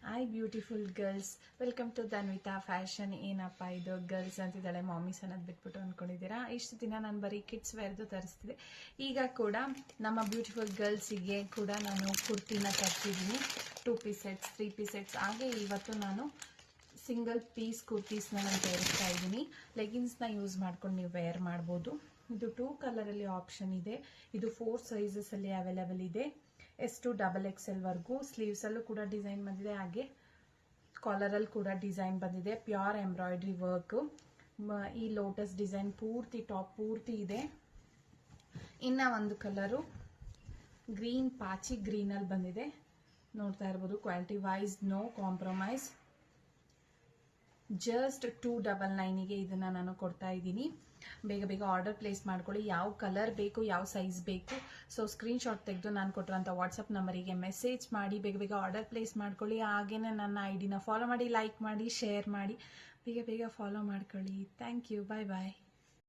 Hi beautiful girls, welcome to Dhanvita fashion. ಏನಪ್ಪ ಇದು girls ಅಂತಿದ್ದಾಳೆ, ಮಾಮೀಸ್ ಅನ್ನೋದು ಬಿಟ್ಬಿಟ್ಟು ಅಂದ್ಕೊಂಡಿದ್ದೀರಾ? ಇಷ್ಟು ದಿನ ನಾನು ಬರೀ ಕಿಡ್ಸ್ ವೇರ್ದು ತರಿಸ್ತಿದ್ದೆ. ಈಗ ಕೂಡ ನಮ್ಮ ಬ್ಯೂಟಿಫುಲ್ ಗರ್ಲ್ಸಿಗೆ ಕೂಡ ನಾನು ಕುರ್ತಿನ ತರಿಸಿದ್ದೀನಿ. 2 ಪೀಸ್ ಸೆಟ್ಸ್, 3 ಪೀಸ್ ಸೆಟ್ಸ್. ಹಾಗೆ ಇವತ್ತು ನಾನು ಸಿಂಗಲ್ ಪೀಸ್ ಕುರ್ತೀಸ್ನ ನಾನು ತೋರಿಸ್ತಾ ಇದ್ದೀನಿ. ಲೆಗಿನ್ಸ್ನ ಯೂಸ್ ಮಾಡ್ಕೊಂಡು ನೀವು ವೇರ್ ಮಾಡ್ಬೋದು. ಇದು 2 ಕಲರಲ್ಲಿ ಆಪ್ಷನ್ ಇದೆ. ಇದು 4 ಸೈಜಸಲ್ಲಿ ಅವೈಲೇಬಲ್ ಇದೆ. S2 XXL ವರೆಗೂ. ಸ್ಲೀವ್ಸಲ್ಲೂ ಕೂಡ ಡಿಸೈನ್ ಬಂದಿದೆ, ಹಾಗೆ ಕಾಲರಲ್ಲಿ ಕೂಡ ಡಿಸೈನ್ ಬಂದಿದೆ. Pure embroidery work. ಈ ಲೋಟಸ್ ಡಿಸೈನ್ ಪೂರ್ತಿ ಟಾಪ್ ಪೂರ್ತಿ ಇದೆ. ಇನ್ನ ಒಂದು ಕಲರು ಗ್ರೀನ್, ಪಾಚಿ ಗ್ರೀನಲ್ಲಿ ಬಂದಿದೆ. ನೋಡ್ತಾ ಇರ್ಬೋದು. Quality wise no compromise. Just 299ಗೆ ಇದನ್ನ ನಾನು ಕೊಡ್ತಾ ಇದ್ದೀನಿ. ಬೇಗ ಬೇಗ ಆರ್ಡರ್ ಪ್ಲೇಸ್ ಮಾಡ್ಕೊಳ್ಳಿ. ಯಾವ ಕಲರ್ ಬೇಕು, ಯಾವ ಸೈಜ್ ಬೇಕು, ಸೊ ಸ್ಕ್ರೀನ್ ಶಾಟ್ ತೆಗೆದು ನಾನು ಕೊಟ್ಟಿರೋಂಥ ವಾಟ್ಸಪ್ ನಂಬರಿಗೆ ಮೆಸೇಜ್ ಮಾಡಿ ಬೇಗ ಬೇಗ ಆರ್ಡರ್ ಪ್ಲೇಸ್ ಮಾಡ್ಕೊಳ್ಳಿ. ಹಾಗೇನೆ ನನ್ನ ಐಡಿನ ಫಾಲೋ ಮಾಡಿ, ಲೈಕ್ ಮಾಡಿ, ಶೇರ್ ಮಾಡಿ. ಬೇಗ ಬೇಗ ಫಾಲೋ ಮಾಡ್ಕೊಳ್ಳಿ. Thank you. Bye bye.